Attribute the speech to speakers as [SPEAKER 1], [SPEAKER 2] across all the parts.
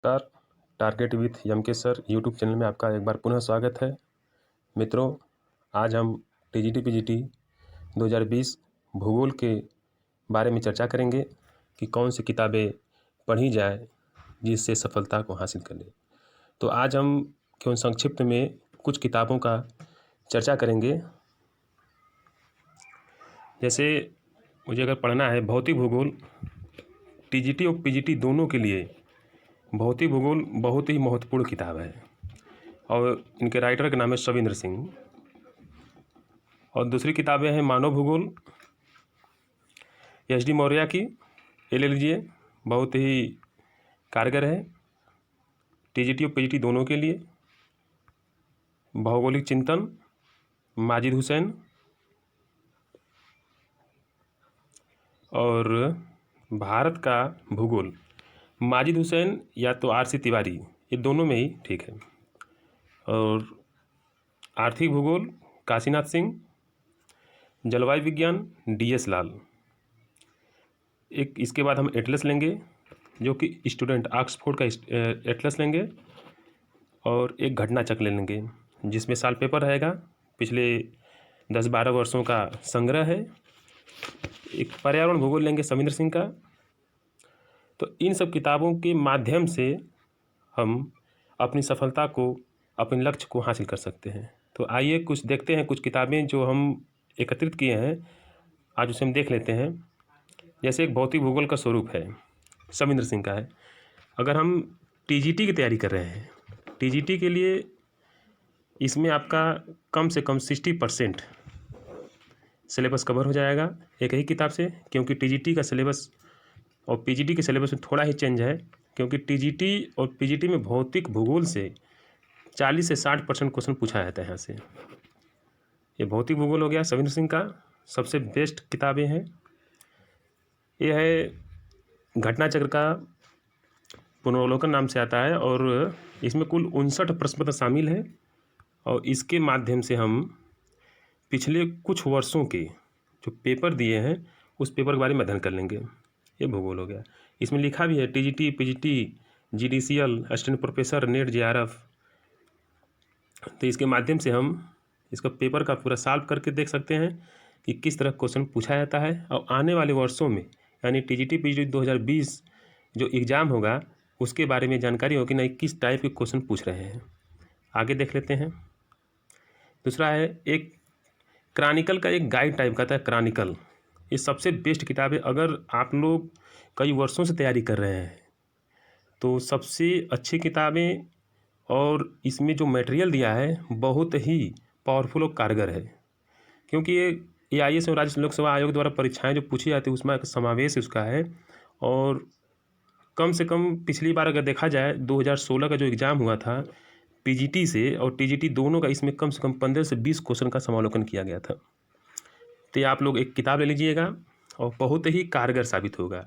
[SPEAKER 1] नमस्कार। Target with यमके sir YouTube channel में आपका एक बार पुनः स्वागत है। मित्रों, आज हम टीजीटी पीजीटी 2020 भूगोल के बारे में चर्चा करेंगे कि कौन सी किताबें पढ़ी जाए जिससे सफलता को हासिल कर ले। तो आज हम क्यों संक्षिप्त में कुछ किताबों का चर्चा करेंगे। जैसे मुझे अगर पढ़ना है भौतिक भूगोल, टीजीटी और पीजीटी दोनों के लिए भौतिक भूगोल बहुत ही महत्वपूर्ण किताब है और इनके राइटर का नाम है शविंद्र सिंह। और दूसरी किताबें हैं मानव भूगोल, एच.डी. मौर्य की, ये ले लीजिए, बहुत ही कारगर है टीजीटी और पीजीटी दोनों के लिए। भौगोलिक चिंतन, माजिद हुसैन, और भारत का भूगोल, माजिद हुसैन या तो आर.सी. तिवारी, ये दोनों में ही ठीक है। और आर्थिक भूगोल, काशीनाथ सिंह, जलवायु विज्ञान, डी.एस. लाल। एक इसके बाद हम एटलस लेंगे जो कि स्टूडेंट ऑक्सफोर्ड का एटलस लेंगे, और एक घटना चक्र ले लेंगे जिसमें साल पेपर रहेगा, पिछले 10-12 वर्षों का संग्रह है। एक पर्यावरण भूगोल लेंगे शविंद्र सिंह का। तो इन सब किताबों के माध्यम से हम अपनी सफलता को, अपने लक्ष्य को हासिल कर सकते हैं। तो आइए कुछ देखते हैं, कुछ किताबें जो हम एकत्रित किए हैं, आज उसे हम देख लेते हैं। जैसे एक भौतिक भूगोल का स्वरूप है, शविंद्र सिंह का है। अगर हम टीजीटी की तैयारी कर रहे हैं, टीजीटी के लिए इसमें आपका कम से कम 60% सिलेबस कवर हो जाएगा एक ही किताब से, क्योंकि टीजीटी का सिलेबस और पीजीटी के सिलेबस में थोड़ा ही चेंज है, क्योंकि टीजीटी और पीजीटी में भौतिक भूगोल से 40 से 60% क्वेश्चन पूछा जाता है यहाँ से। ये भौतिक भूगोल हो गया शविंद्र सिंह का, सबसे बेस्ट किताबें हैं। ये है घटना चक्र का पुनर्वलोकन नाम से आता है, और इसमें कुल 59 प्रश्न पत्र शामिल है, और इसके माध्यम से हम पिछले कुछ वर्षों के जो पेपर दिए हैं उस पेपर के बारे में अध्ययन कर लेंगे। ये भूगोल हो गया। इसमें लिखा भी है TGT, PGT, GDCL, assistant professor, NET, JRF. तो इसके माध्यम से हम इसका पेपर का पूरा सॉल्व करके देख सकते हैं कि किस तरह क्वेश्चन पूछा जाता है, और आने वाले वर्षों में यानी टीजीटी पीजीटी 2020 जो एग्ज़ाम होगा उसके बारे में जानकारी होगी नहीं, किस टाइप के क्वेश्चन पूछ रहे हैं। आगे देख लेते हैं। दूसरा है एक क्रॉनिकल का, एक गाइड टाइप का था क्रॉनिकल। ये सबसे बेस्ट किताब है। अगर आप लोग कई वर्षों से तैयारी कर रहे हैं तो सबसे अच्छी किताबें, और इसमें जो मटेरियल दिया है बहुत ही पावरफुल और कारगर है, क्योंकि ये आईएएस और राज्य लोकसेवा आयोग द्वारा परीक्षाएं जो पूछी जाती है उसमें समावेश उसका है। और कम से कम पिछली बार अगर देखा जाए 2016 का जो एग्ज़ाम हुआ था पीजीटी से और टीजीटी दोनों का, इसमें कम से कम 15 से 20 क्वेश्चन का समालोचन किया गया था। तो ये आप लोग एक किताब ले लीजिएगा और बहुत ही कारगर साबित होगा।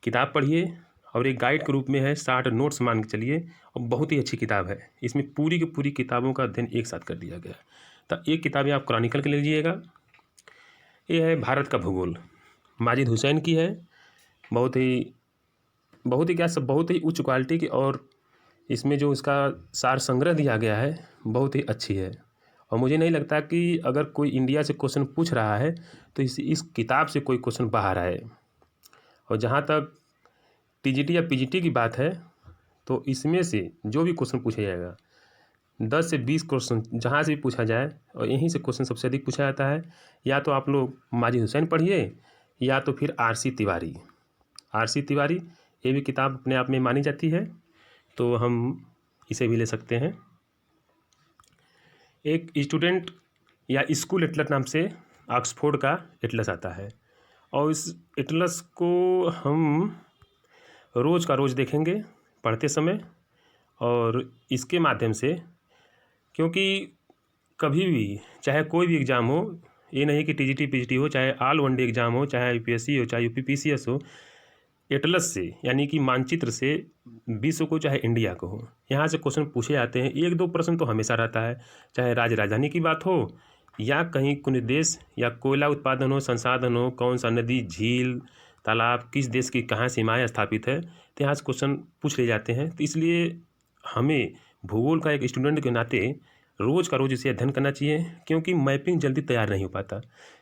[SPEAKER 1] किताब पढ़िए, और एक गाइड के रूप में है, 60 नोट्स मान के चलिए, और बहुत ही अच्छी किताब है। इसमें पूरी की पूरी किताबों का अध्ययन एक साथ कर दिया गया। तो एक किताबें आप क्रॉनिकल के ले लीजिएगा। ये है भारत का भूगोल, माजिद हुसैन की है। बहुत ही क्या सब बहुत ही उच्च क्वालिटी की, और इसमें जो इसका सार संग्रह दिया गया है बहुत ही अच्छी है। और मुझे नहीं लगता कि अगर कोई इंडिया से क्वेश्चन पूछ रहा है तो इस किताब से कोई क्वेश्चन बाहर आए। और जहाँ तक टीजीटी या पीजीटी की बात है तो इसमें से जो भी क्वेश्चन पूछा जाएगा 10 से 20 क्वेश्चन जहाँ से भी पूछा जाए, और यहीं से क्वेश्चन सबसे अधिक पूछा जाता है। या तो आप लोग माजिद हुसैन पढ़िए, या तो फिर आर.सी. तिवारी, ये भी किताब अपने आप में मानी जाती है, तो हम इसे भी ले सकते हैं। एक स्टूडेंट या स्कूल एटलस नाम से ऑक्सफोर्ड का एटलस आता है, और इस एटलस को हम रोज़ का रोज़ देखेंगे पढ़ते समय। और इसके माध्यम से, क्योंकि कभी भी चाहे कोई भी एग्ज़ाम हो, ये नहीं कि टीजीटी पीजीटी हो, चाहे ऑल वनडे एग्ज़ाम हो, चाहे यूपीएससी हो, चाहे यूपीपीसीएस हो, एटलस से यानी कि मानचित्र से विश्व को चाहे इंडिया को हो, यहाँ से क्वेश्चन पूछे जाते हैं। 1-2 प्रश्न तो हमेशा रहता है, चाहे राज्य राजधानी की बात हो या कहीं कोई देश या कोयला उत्पादन हो, संसाधन हो, कौन सा नदी, झील, तालाब किस देश की कहाँ सीमाएँ स्थापित है, तो यहाँ से क्वेश्चन पूछ लिए जाते हैं। तो इसलिए हमें भूगोल का एक स्टूडेंट के नाते रोज़ का रोज़ इसे अध्ययन करना चाहिए, क्योंकि मैपिंग जल्दी तैयार नहीं हो पाता।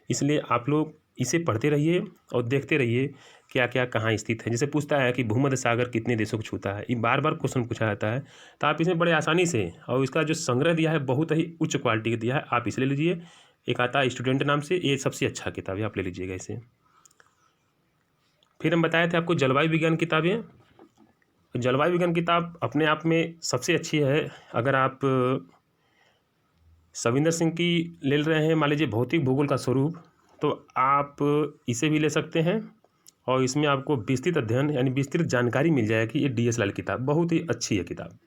[SPEAKER 1] इसलिए आप लोग इसे पढ़ते रहिए और देखते रहिए क्या क्या कहाँ स्थित है। जैसे पूछता है कि भूमध्य सागर कितने देशों को छूता है, ये बार बार क्वेश्चन पूछा जाता है। तो आप इसमें बड़े आसानी से, और इसका जो संग्रह दिया है बहुत ही उच्च क्वालिटी का दिया है, आप इसे ले लीजिए। एक आता है स्टूडेंट नाम से, ये सबसे अच्छा किताब है, आप ले लीजिएगा इसे। फिर हम बताए थे आपको जलवायु विज्ञान किताबें। जलवायु विज्ञान किताब अपने आप में सबसे अच्छी है। अगर आप सविंदर सिंह की ले रहे हैं, मान लीजिए भौतिक भूगोल का स्वरूप, तो आप इसे भी ले सकते हैं और इसमें आपको विस्तृत अध्ययन यानी विस्तृत जानकारी मिल जाएगी। ये DS लाल किताब बहुत ही अच्छी है किताब,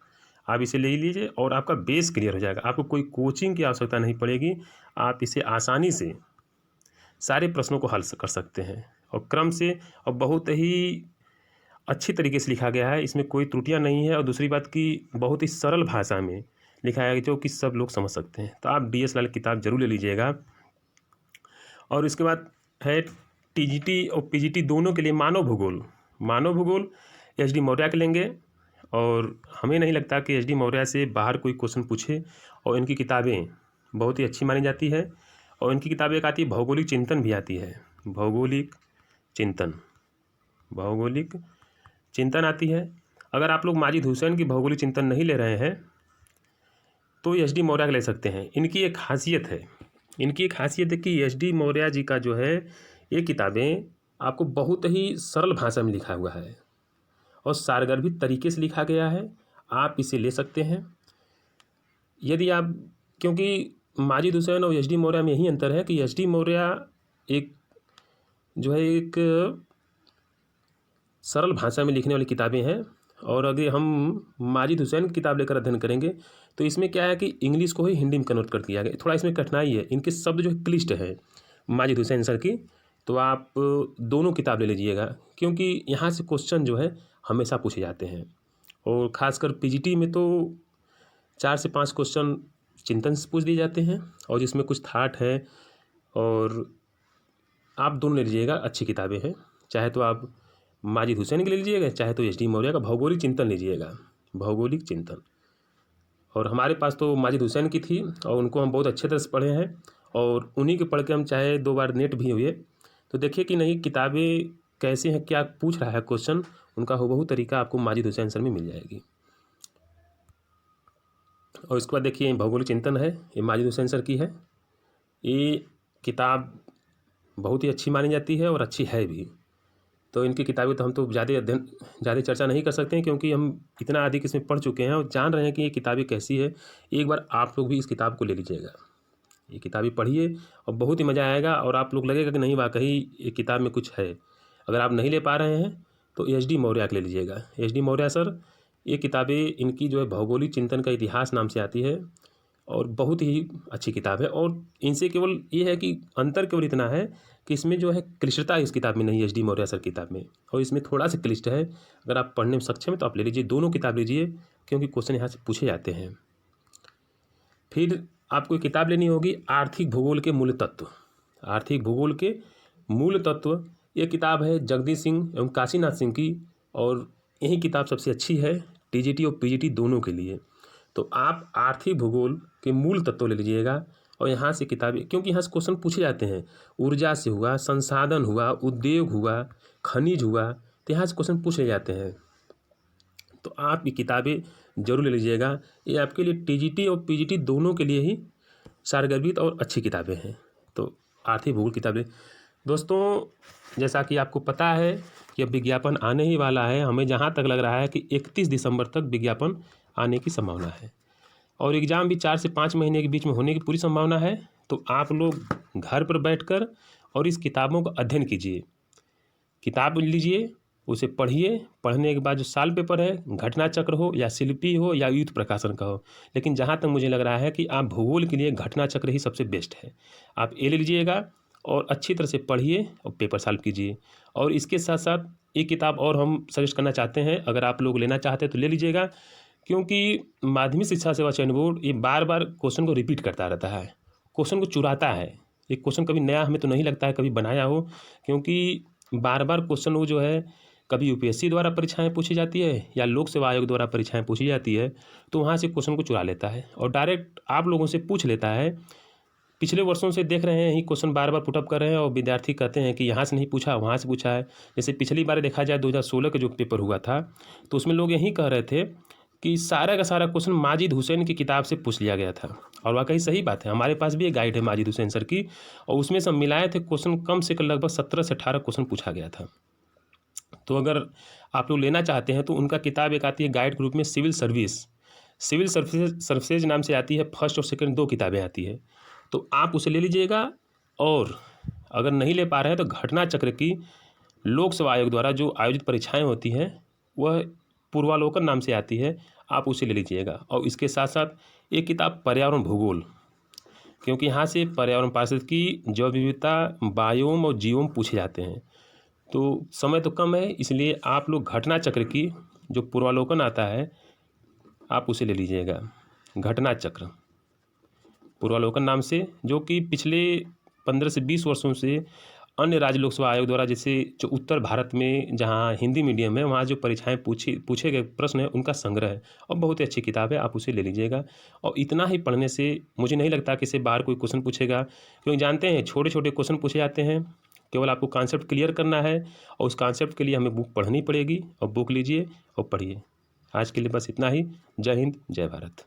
[SPEAKER 1] आप इसे ले लीजिए और आपका बेस क्लियर हो जाएगा। आपको कोई कोचिंग की आवश्यकता नहीं पड़ेगी, आप इसे आसानी से सारे प्रश्नों को हल कर सकते हैं और क्रम से, और बहुत ही अच्छी तरीके से लिखा गया है। इसमें कोई त्रुटियां नहीं है और दूसरी बात कि बहुत ही सरल भाषा में लिखा है जो कि सब लोग समझ सकते हैं। तो आप DS लाल किताब जरूर ले लीजिएगा। और इसके बाद है TGT और PGT दोनों के लिए मानव भूगोल। मानव भूगोल HD मौर्य के लेंगे, और हमें नहीं लगता कि HD मौर्य से बाहर कोई क्वेश्चन पूछे, और इनकी किताबें बहुत ही अच्छी मानी जाती है। और इनकी किताबें एक आती है भौगोलिक चिंतन भी आती है, भौगोलिक चिंतन आती है। अगर आप लोग माजिद हुसैन की भौगोलिक चिंतन नहीं ले रहे हैं तो HD मौर्य ले सकते हैं। इनकी एक खासियत है कि HD मौर्य जी का जो है, ये किताबें आपको बहुत ही सरल भाषा में लिखा हुआ है और सारगर्भित तरीके से लिखा गया है, आप इसे ले सकते हैं। यदि आप, क्योंकि माजिद हुसैन और HD मौर्य में यही अंतर है कि HD मौर्य एक जो है एक सरल भाषा में लिखने वाली किताबें हैं, और अगर हम माजिद हुसैन की किताब लेकर अध्ययन करेंगे तो इसमें क्या है कि इंग्लिश को ही हिंदी में कन्वर्ट कर दिया गया। थोड़ा इसमें कठिनाई है, इनके शब्द जो है क्लिष्ट है माजिद हुसैन सर की। तो आप दोनों किताब ले लीजिएगा, क्योंकि यहाँ से क्वेश्चन जो है हमेशा पूछे जाते हैं, और ख़ासकर PGT में तो 4 से 5 क्वेश्चन चिंतन से पूछ दिए जाते हैं, और जिसमें कुछ थाट है। और आप दोनों ले लीजिएगा, अच्छी किताबें हैं। चाहे तो आप माजिद हुसैन की ले लीजिएगा, चाहे तो HD मौर्य का भौगोलिक चिंतन लीजिएगा, भौगोलिक चिंतन। और हमारे पास तो माजिद हुसैन की थी और उनको हम बहुत अच्छे तरह से पढ़े हैं, और उन्हीं के पढ़ के हम चाहे 2 बार नेट भी हुए तो देखिए कि नहीं किताबें कैसे हैं, क्या पूछ रहा है क्वेश्चन, उनका हूबहू तरीका आपको माजिद हुसैन सर में मिल जाएगी। और इसके बाद देखिए भौगोलिक चिंतन है, ये माजिद हुसैन सर की है। ये किताब बहुत ही अच्छी मानी जाती है और अच्छी है भी। तो इनकी किताबें तो हम तो ज़्यादा चर्चा नहीं कर सकते हैं, क्योंकि हम इतना अधिक इसमें पढ़ चुके हैं और जान रहे हैं कि ये किताबें कैसी है। एक बार आप लोग भी इस किताब को ले लीजिएगा, ये किताबें पढ़िए और बहुत ही मज़ा आएगा, और आप लोग लगेगा कि नहीं वाकई ये किताब में कुछ है। अगर आप नहीं ले पा रहे हैं तो HD मौर्य के ले लीजिएगा। HD मौर्य सर, ये किताबें इनकी जो है भौगोलिक चिंतन का इतिहास नाम से आती है, और बहुत ही अच्छी किताब है। और इनसे केवल ये है कि अंतर केवल इतना है कि इसमें जो है क्लिष्टता इस किताब में नहीं है, HD मौर्य सर किताब में, और इसमें थोड़ा सा क्लिष्ट है। अगर आप पढ़ने में सक्षम है तो आप ले लीजिए, दोनों किताब लीजिए, क्योंकि क्वेश्चन यहाँ से पूछे जाते हैं। फिर आपको किताब लेनी होगी आर्थिक भूगोल के मूल तत्व। आर्थिक भूगोल के मूल तत्व, ये किताब है जगदीश सिंह एवं काशीनाथ सिंह की, और यही किताब सबसे अच्छी है TGT और PGT दोनों के लिए। तो आप आर्थिक भूगोल के मूल तत्व ले लीजिएगा, और यहाँ से किताबें, क्योंकि यहाँ से क्वेश्चन पूछे जाते हैं, ऊर्जा से हुआ, संसाधन हुआ, उद्योग हुआ, खनिज हुआ, तो यहाँ से क्वेश्चन पूछे जाते हैं। तो आप ये किताबें जरूर ले लीजिएगा, ये आपके लिए TGT और PGT दोनों के लिए ही सारगर्भित और अच्छी किताबें हैं। तो आर्थिक भूगोल किताबें दोस्तों, जैसा कि आपको पता है कि अब विज्ञापन आने ही वाला है। हमें जहाँ तक लग रहा है कि 31 दिसंबर तक विज्ञापन आने की संभावना है, और एग्ज़ाम भी 4 से 5 महीने के बीच में होने की पूरी संभावना है। तो आप लोग घर पर बैठकर और इस किताबों का अध्ययन कीजिए, किताब लीजिए, उसे पढ़िए। पढ़ने के बाद जो साल पेपर है, घटना चक्र हो या शिल्पी हो या युद्ध प्रकाशन का हो, लेकिन जहाँ तक मुझे लग रहा है कि आप भूगोल के लिए घटना चक्र ही सबसे बेस्ट है। आप ये ले लीजिएगा और अच्छी तरह से पढ़िए और पेपर सॉल्व कीजिए। और इसके साथ साथ एक किताब और हम सजेस्ट करना चाहते हैं, अगर आप लोग लेना चाहते हैं तो ले लीजिएगा, क्योंकि माध्यमिक शिक्षा सेवा चयन बोर्ड ये बार बार क्वेश्चन को रिपीट करता रहता है, क्वेश्चन को चुराता है। ये क्वेश्चन कभी नया हमें तो नहीं लगता है कभी बनाया हो, क्योंकि बार बार क्वेश्चन वो जो है कभी यूपीएससी द्वारा परीक्षाएं पूछी जाती है या लोक सेवा आयोग द्वारा परीक्षाएं पूछी जाती है, तो वहाँ से क्वेश्चन को चुरा लेता है और डायरेक्ट आप लोगों से पूछ लेता है। पिछले वर्षों से देख रहे हैं यही क्वेश्चन बार बार पुटअप कर रहे हैं और विद्यार्थी कहते हैं कि यहाँ से नहीं पूछा, वहाँ से पूछा है। जैसे पिछली बार देखा जाए 2016 का जो पेपर हुआ था, तो उसमें लोग यही कह रहे थे कि सारा का सारा क्वेश्चन माजिद हुसैन की किताब से पूछ लिया गया था। और वाकई सही बात है, हमारे पास भी एक गाइड है माजिद हुसैन सर की, और उसमें सब मिलाए थे क्वेश्चन कम से कम लगभग 17 से 18 क्वेश्चन पूछा गया था। तो अगर आप लोग लेना चाहते हैं तो उनका किताब एक आती है गाइड ग्रुप में, सिविल सर्विसेज नाम से आती है। फर्स्ट और सेकंड 2 किताबें आती है, तो आप उसे ले लीजिएगा। और अगर नहीं ले पा रहे हैं तो घटना चक्र की लोक सेवा आयोग द्वारा जो आयोजित परीक्षाएं होती हैं वह पूर्वालोकन नाम से आती है, आप उसे ले लीजिएगा। और इसके साथ साथ एक किताब पर्यावरण भूगोल, क्योंकि यहाँ से पर्यावरण पारिस्थितिकी की जैव विविधता, बायोम और जीवोम पूछे जाते हैं। तो समय तो कम है, इसलिए आप लोग घटना चक्र की जो पूर्वालोकन आता है आप उसे ले लीजिएगा। घटना चक्र पूर्वालोकन नाम से, जो कि पिछले 15 से 20 वर्षों से अन्य राज्य लोक सेवा आयोग द्वारा, जैसे जो उत्तर भारत में जहाँ हिंदी मीडियम है वहाँ जो परीक्षाएं पूछे गए प्रश्न है उनका संग्रह है, और बहुत ही अच्छी किताब है, आप उसे ले लीजिएगा। और इतना ही पढ़ने से मुझे नहीं लगता कि इससे बाहर कोई क्वेश्चन पूछेगा, क्योंकि जानते हैं छोटे छोटे क्वेश्चन पूछे जाते हैं। केवल आपको कॉन्सेप्ट क्लियर करना है और उस कॉन्सेप्ट के लिए हमें बुक पढ़नी पड़ेगी, और बुक लीजिए और पढ़िए। आज के लिए बस इतना ही। जय हिंद, जय भारत।